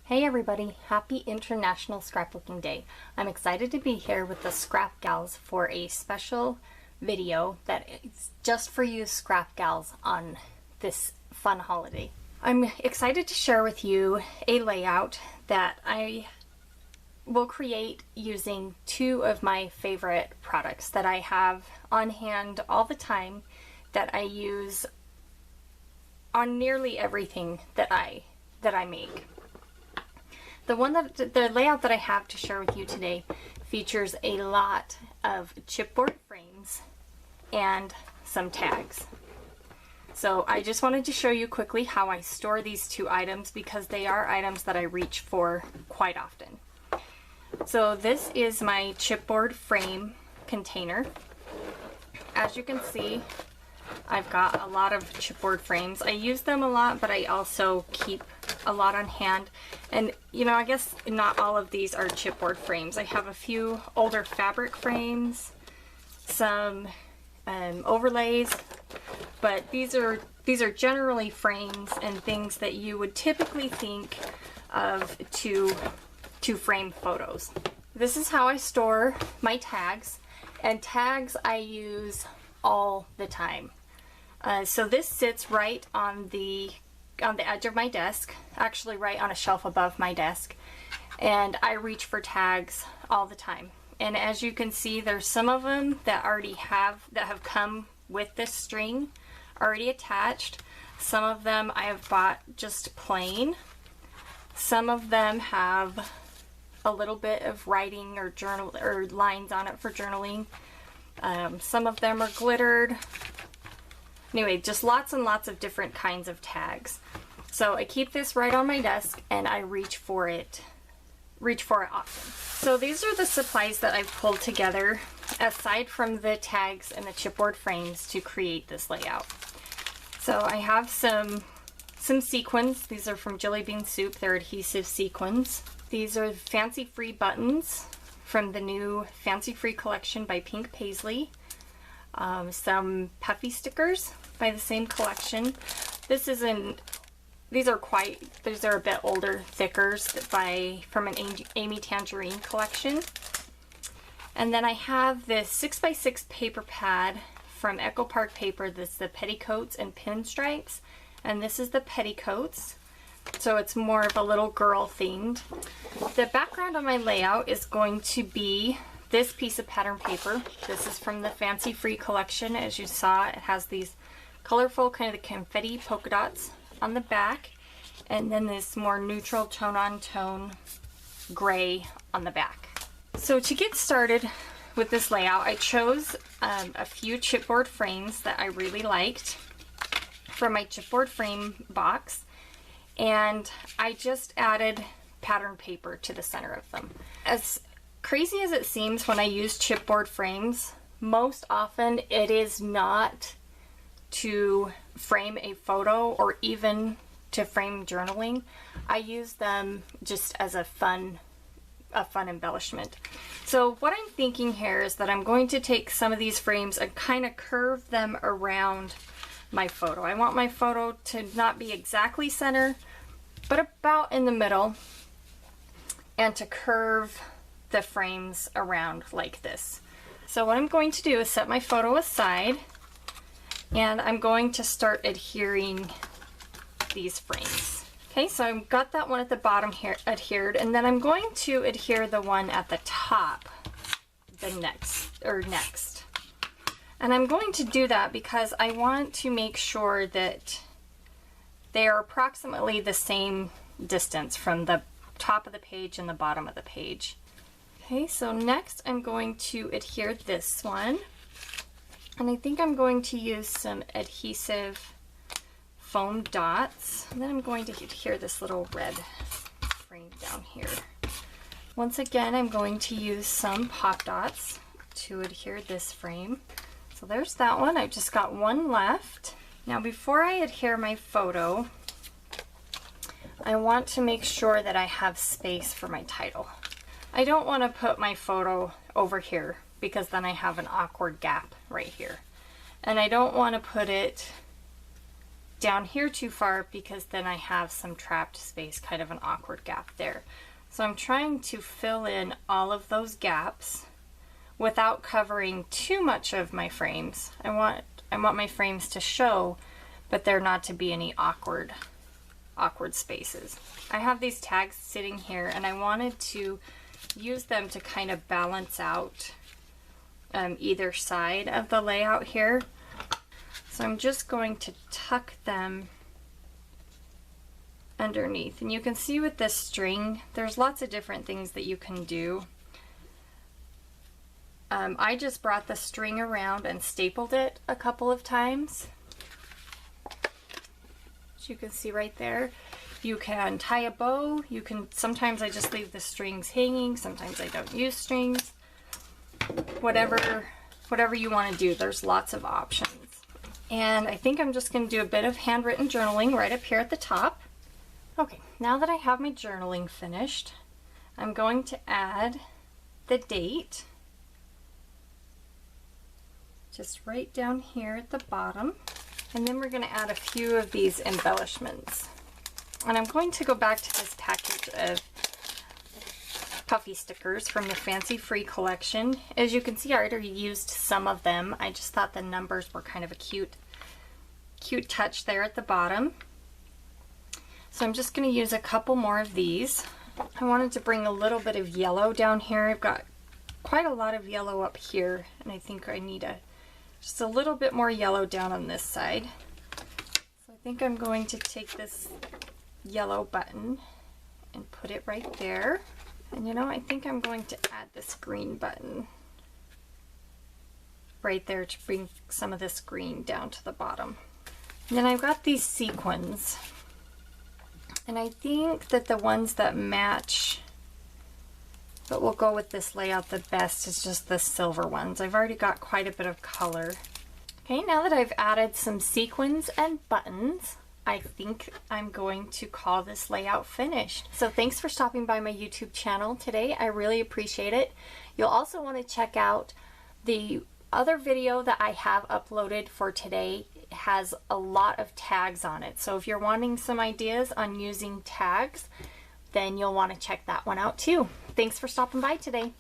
Hey everybody, happy International Scrapbooking Day. I'm excited to be here with the Scrap Gals for a special video that is just for you scrap gals on this fun holiday. I'm excited to share with you a layout that I will create using two of my favorite products that I have on hand all the time, that I use on nearly everything that I make. The layout that I have to share with you today features a lot of chipboard frames and some tags. So I just wanted to show you quickly how I store these two items because they are items that I reach for quite often. So this is my chipboard frame container. As you can see, I've got a lot of chipboard frames. I use them a lot, but I also keep a lot on hand. And you know, I guess not all of these are chipboard frames. I have a few older fabric frames, some overlays, but these are generally frames and things that you would typically think of to frame photos. This is how I store my tags, and tags I use all the time. So this sits right on the edge of my desk, actually right on a shelf above my desk, and I reach for tags all the time. And as you can see, there's some of them that have come with this string already attached. Some of them I have bought just plain. Some of them have a little bit of writing or journal or lines on it for journaling. Some of them are glittered. Anyway, just lots and lots of different kinds of tags. So I keep this right on my desk and I reach for it often. So these are the supplies that I've pulled together aside from the tags and the chipboard frames to create this layout. So I have some sequins. These are from Jelly Bean Soup. They're adhesive sequins. These are Fancy Free buttons from the new Fancy Free collection by Pink Paisley. Some puffy stickers by the same collection. These are a bit older, thickers from an Amy Tangerine collection. And then I have this 6x6 paper pad from Echo Park Paper. This is the petticoats and pinstripes, and this is the petticoats. So it's more of a little girl themed. The background on my layout is going to be this piece of pattern paper. This is from the Fancy Free collection. As you saw, it has these colorful kind of the confetti polka dots on the back, and then this more neutral tone-on-tone gray on the back. So to get started with this layout, I chose a few chipboard frames that I really liked from my chipboard frame box, and I just added pattern paper to the center of them. As crazy as it seems when I use chipboard frames, most often it is not to frame a photo or even to frame journaling. I use them just as a fun embellishment. So what I'm thinking here is that I'm going to take some of these frames and kind of curve them around my photo. I want my photo to not be exactly center, but about in the middle, and to curve the frames around like this. So what I'm going to do is set my photo aside, and I'm going to start adhering these frames. Okay, so I've got that one at the bottom here adhered, and then I'm going to adhere the one at the top next. And I'm going to do that because I want to make sure that they are approximately the same distance from the top of the page and the bottom of the page. Okay, so next I'm going to adhere this one, and I think I'm going to use some adhesive foam dots, and then I'm going to adhere this little red frame down here. Once again, I'm going to use some pop dots to adhere this frame. So there's that one. I've just got one left. Now before I adhere my photo, I want to make sure that I have space for my title. I don't want to put my photo over here because then I have an awkward gap right here. And I don't want to put it down here too far because then I have some trapped space, kind of an awkward gap there. So I'm trying to fill in all of those gaps without covering too much of my frames. I want my frames to show, but there not to be any awkward spaces. I have these tags sitting here and I wanted to use them to kind of balance out either side of the layout here. So I'm just going to tuck them underneath. And you can see with this string, there's lots of different things that you can do. I just brought the string around and stapled it a couple of times. As you can see right there. You can tie a bow. You can, sometimes I just leave the strings hanging. Sometimes I don't use strings. Whatever you want to do, there's lots of options. And I think I'm just going to do a bit of handwritten journaling right up here at the top. Okay, now that I have my journaling finished, I'm going to add the date. Just right down here at the bottom. And then we're going to add a few of these embellishments. And I'm going to go back to this package of puffy stickers from the Fancy Free collection. As you can see, I already used some of them. I just thought the numbers were kind of a cute touch there at the bottom. So I'm just going to use a couple more of these. I wanted to bring a little bit of yellow down here. I've got quite a lot of yellow up here, and I think I need just a little bit more yellow down on this side. So I think I'm going to take this yellow button and put it right there. And you know, I think I'm going to add this green button right there to bring some of this green down to the bottom. And then I've got these sequins. And I think that the ones that match, but will go with this layout the best, is just the silver ones. I've already got quite a bit of color. Okay, now that I've added some sequins and buttons, I think I'm going to call this layout finished. So thanks for stopping by my YouTube channel today. I really appreciate it. You'll also want to check out the other video that I have uploaded for today. It has a lot of tags on it. So if you're wanting some ideas on using tags, then you'll want to check that one out too. Thanks for stopping by today.